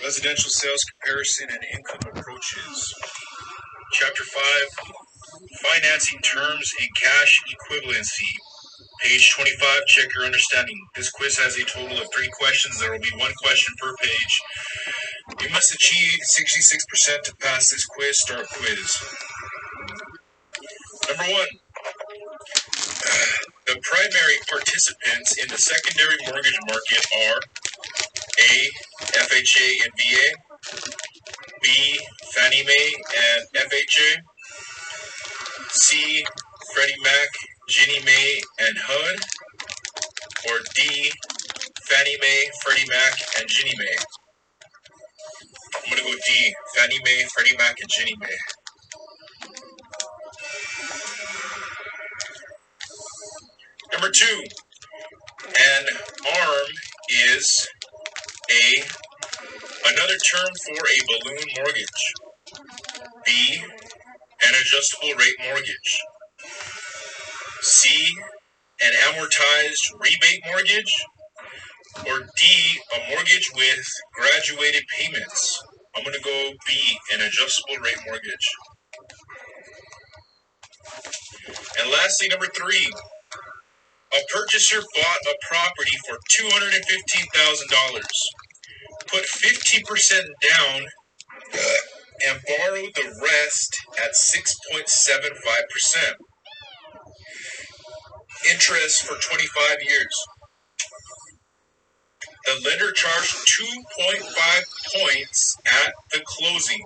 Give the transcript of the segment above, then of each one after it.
Residential sales comparison and income approaches. Chapter 5, financing terms and cash equivalency. Page 25, check your understanding. This quiz has a total of 3 questions. There will be 1 question per page. You must achieve 66% to pass this quiz. Start quiz. Number 1. The primary participants in the secondary mortgage market are A. FHA and VA, B. Fannie Mae and FHA, C. Freddie Mac, Ginnie Mae and HUD, or D. Fannie Mae, Freddie Mac, and Ginnie Mae. I'm going to go D. Fannie Mae, Freddie Mac, and Ginnie Mae. Number 2. An ARM is A. Another term for a balloon mortgage. B. An adjustable rate mortgage. C. An amortized rebate mortgage. Or D. A mortgage with graduated payments. I'm going to go B. An adjustable rate mortgage. And lastly, number 3. A purchaser bought a property for $215,000, put 50% down, and borrowed the rest at 6.75%. Interest for 25 years. The lender charged 2.5 points at the closing.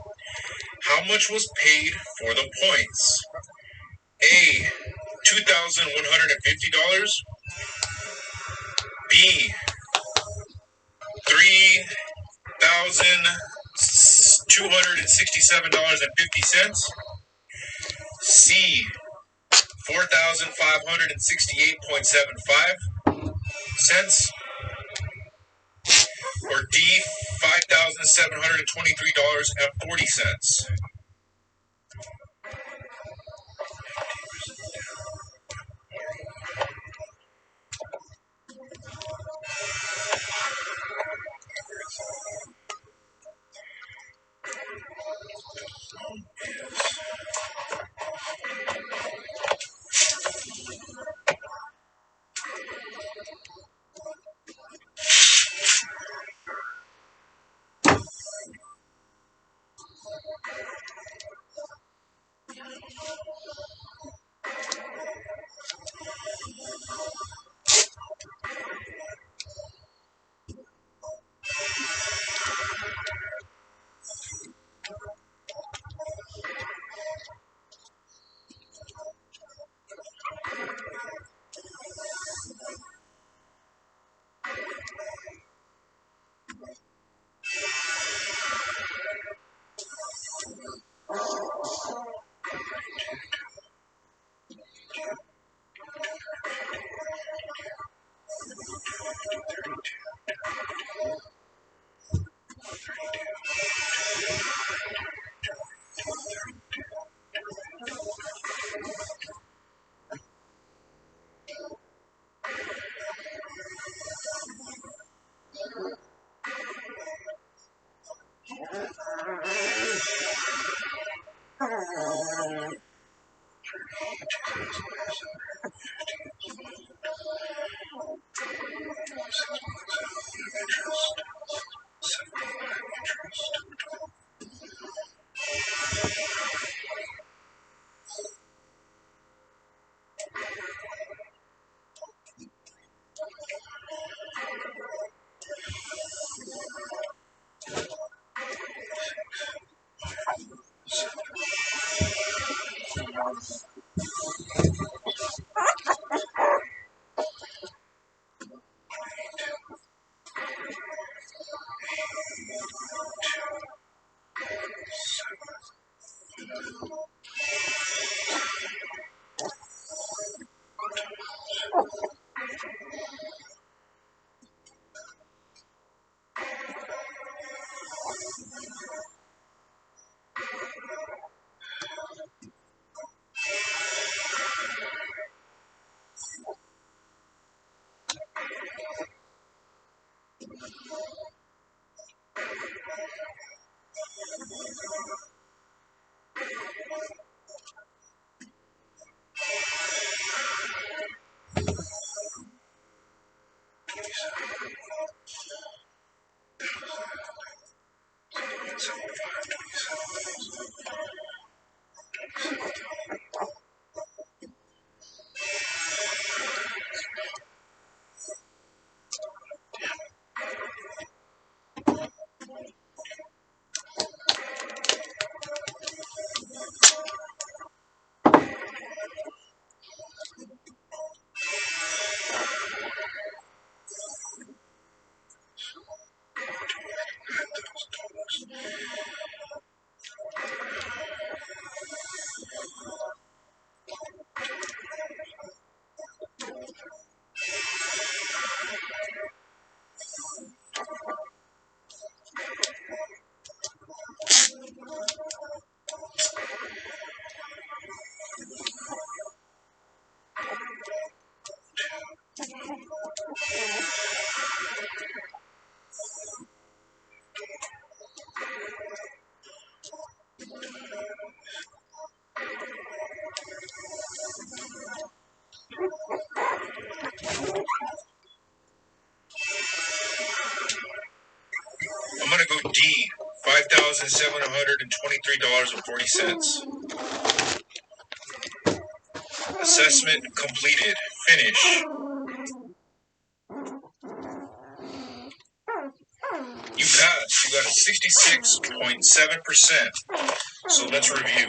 How much was paid for the points? A. $2,150. B. $3,267.50. C. 4,568.75 cents. Or D. $5,723.40. I'm going to go D, $5,723.40. Assessment completed. Finish. You passed. You got a 66.7%. So let's review.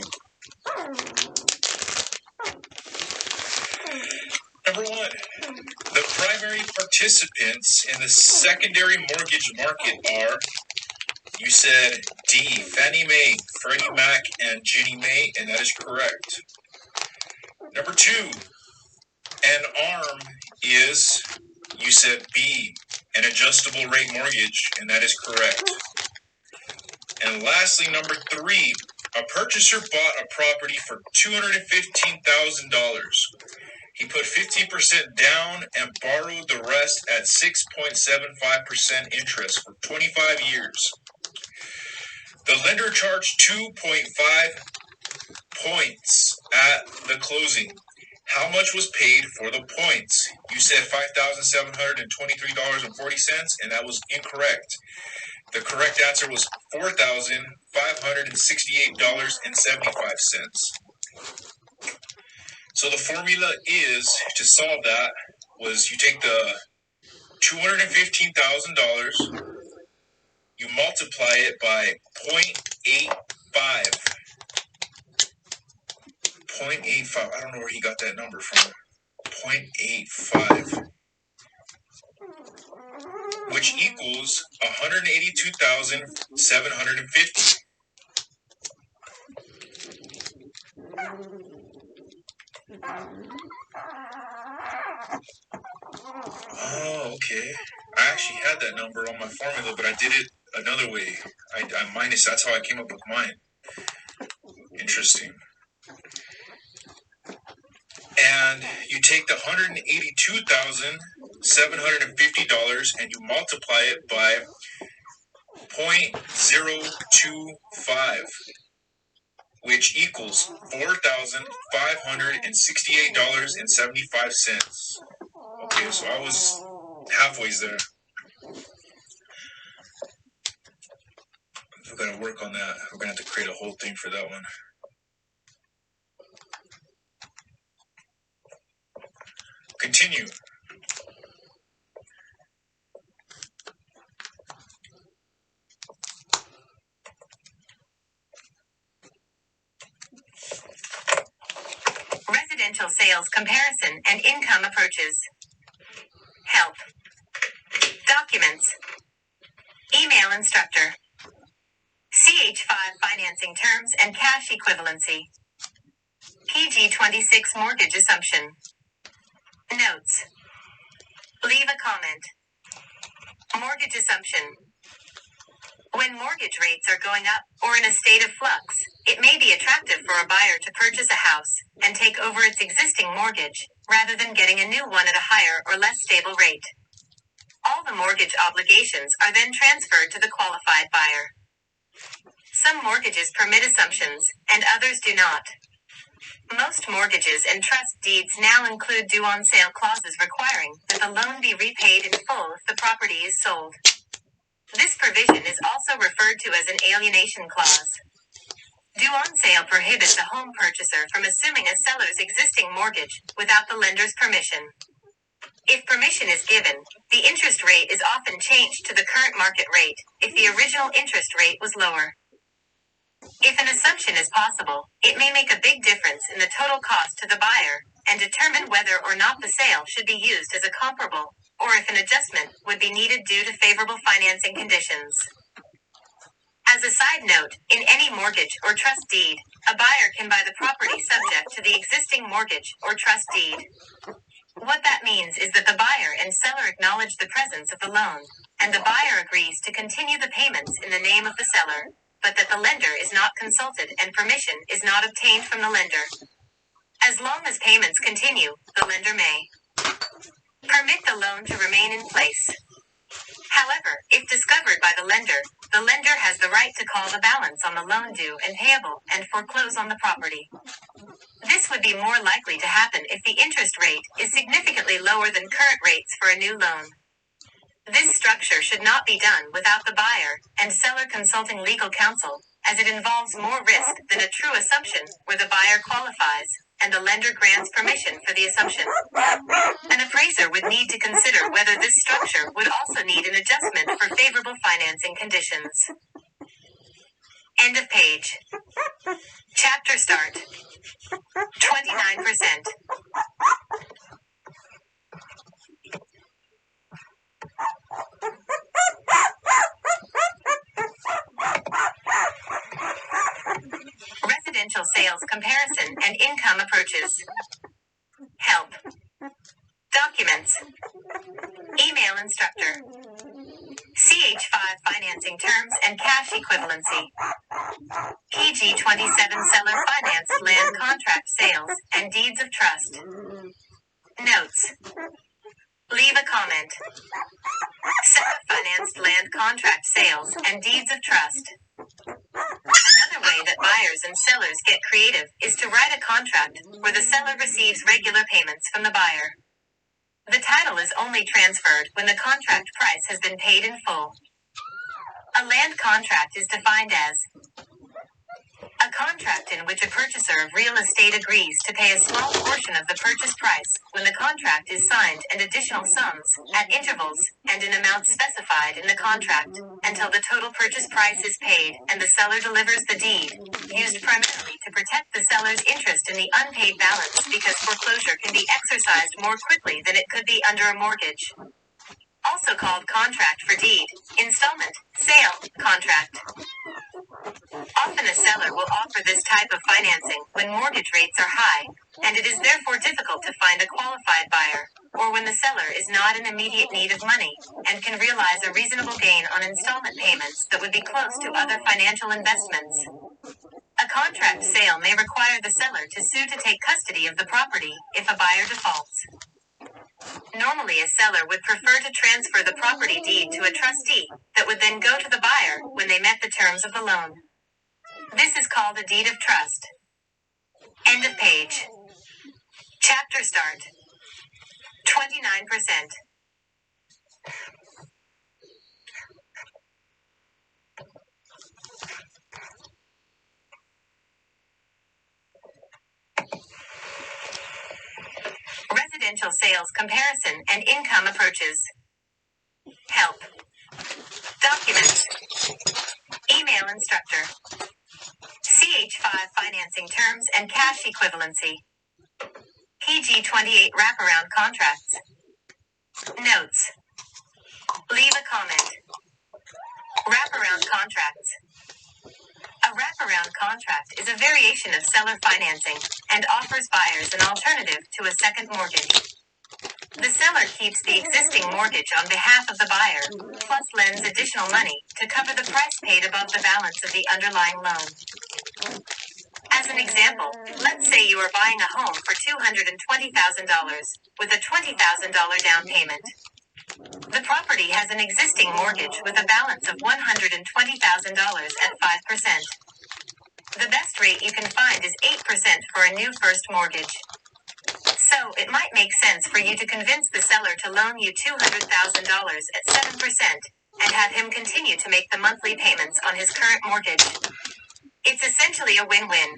Number one, the primary participants in the secondary mortgage market are, you said D, Fannie Mae, Freddie Mac, and Ginnie Mae, and that is correct. Number two, an ARM is, you said B, an adjustable rate mortgage, and that is correct. And lastly, number three, a purchaser bought a property for $215,000. He put 15% down and borrowed the rest at 6.75% interest for 25 years. The lender charged 2.5 points at the closing. How much was paid for the points? You said $5,723.40, and that was incorrect. The correct answer was $4,568.75. So the formula is, to solve that, was you take the $215,000, you multiply it by 0.85. 0.85, I don't know where he got that number from. 0.85. Which equals 182,750. Oh, okay. I actually had that number on my formula, but I did it another way. I minus, that's how I came up with mine. Interesting. And you take the $182,750 and you multiply it by 0.025, which equals $4,568.75. Okay, so I was halfway there. We're going to work on that. We're going to have to create a whole thing for that one. Continue. Residential sales comparison and income approaches. Help. Documents. Email instructor. CH5 financing terms and cash equivalency. PG26 mortgage assumption. Notes. Leave a comment. Mortgage assumption. When mortgage rates are going up or in a state of flux, it may be attractive for a buyer to purchase a house and take over its existing mortgage, rather than getting a new one at a higher or less stable rate. All All the mortgage obligations are then transferred to the qualified buyer. Some mortgages permit assumptions, and others do not. Most mortgages and trust deeds now include due-on-sale clauses requiring that the loan be repaid in full if the property is sold. This provision is also referred to as an alienation clause. Due-on-sale prohibits a home purchaser from assuming a seller's existing mortgage without the lender's permission. If permission is given, the interest rate is often changed to the current market rate if the original interest rate was lower. If an assumption is possible, it may make a big difference in the total cost to the buyer and determine whether or not the sale should be used as a comparable, or if an adjustment would be needed due to favorable financing conditions. As a side note, in any mortgage or trust deed, a buyer can buy the property subject to the existing mortgage or trust deed. What that means is that the buyer and seller acknowledge the presence of the loan, and the buyer agrees to continue the payments in the name of the seller, but that the lender is not consulted and permission is not obtained from the lender. As long as payments continue, the lender may permit the loan to remain in place. However, if discovered by the lender has the right to call the balance on the loan due and payable and foreclose on the property. This would be more likely to happen if the interest rate is significantly lower than current rates for a new loan. This structure should not be done without the buyer and seller consulting legal counsel, as it involves more risk than a true assumption where the buyer qualifies and the lender grants permission for the assumption. An appraiser would need to consider whether this structure would also need an adjustment for favorable financing conditions. End of page. Chapter start. 29%. Residential sales comparison and income approaches. Help. Documents. Email instructor. CH5 financing terms and cash equivalency. PG27 seller financed land contract sales and deeds of trust. Notes. Leave a comment. Seller financed land contract sales and deeds of trust. Another way that buyers and sellers get creative is to write a contract where the seller receives regular payments from the buyer. The title is only transferred when the contract price has been paid in full. A land contract is defined as a contract in which a purchaser of real estate agrees to pay a small portion of the purchase price when the contract is signed and additional sums, at intervals, and in amounts specified in the contract, until the total purchase price is paid and the seller delivers the deed, used primarily to protect the seller's interest in the unpaid balance because foreclosure can be exercised more quickly than it could be under a mortgage. Also called contract for deed, installment, sale, contract. Often a seller will offer this type of financing when mortgage rates are high, and it is therefore difficult to find a qualified buyer, or when the seller is not in immediate need of money, and can realize a reasonable gain on installment payments that would be close to other financial investments. A contract sale may require the seller to sue to take custody of the property if a buyer defaults. Normally a seller would prefer to transfer the property deed to a trustee that would then go to the buyer when they met the terms of the loan. This is called a deed of trust. End of page. Chapter start. 29%. Residential sales comparison and income approaches. Help. Documents. Email instructor. CH5 financing terms and cash equivalency. PG28 wraparound contracts. Notes. Leave a comment. Wraparound contracts. A wraparound contract is a variation of seller financing and offers buyers an alternative to a second mortgage. The seller keeps the existing mortgage on behalf of the buyer, plus lends additional money to cover the price paid above the balance of the underlying loan. As an example, let's say you are buying a home for $220,000 with a $20,000 down payment. The property has an existing mortgage with a balance of $120,000 at 5%. The best rate you can find is 8% for a new first mortgage. So, it might make sense for you to convince the seller to loan you $200,000 at 7% and have him continue to make the monthly payments on his current mortgage. It's essentially a win-win.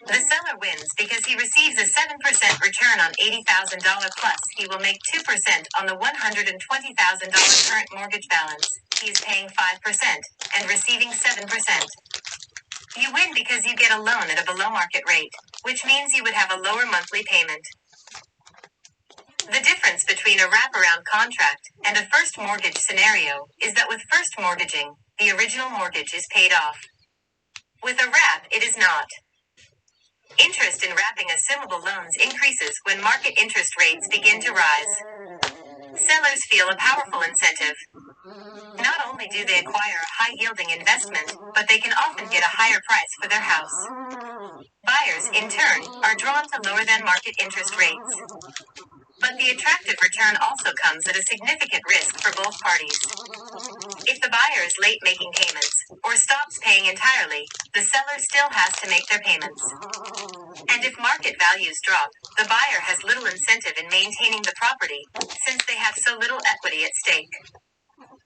The seller wins because he receives a 7% return on $80,000 plus he will make 2% on the $120,000 current mortgage balance. He is paying 5% and receiving 7%. You win because you get a loan at a below market rate, which means you would have a lower monthly payment. The difference between a wraparound contract and a first mortgage scenario is that with first mortgaging, the original mortgage is paid off. With a wrap, it is not. Interest in wrapping assumable loans increases when market interest rates begin to rise. Sellers feel a powerful incentive. Not only do they acquire a high-yielding investment, but they can often get a higher price for their house. Buyers, in turn, are drawn to lower-than-market interest rates. But the attractive return also comes at a significant risk for both parties. If the buyer is late making payments, or stops paying entirely, the seller still has to make their payments. And if market values drop, the buyer has little incentive in maintaining the property, since they have so little equity at stake.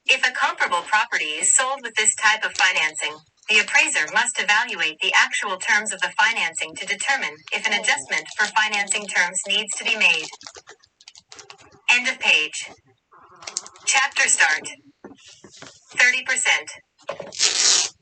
If a comparable property is sold with this type of financing, the appraiser must evaluate the actual terms of the financing to determine if an adjustment for financing terms needs to be made. End of page. Chapter start. 30%.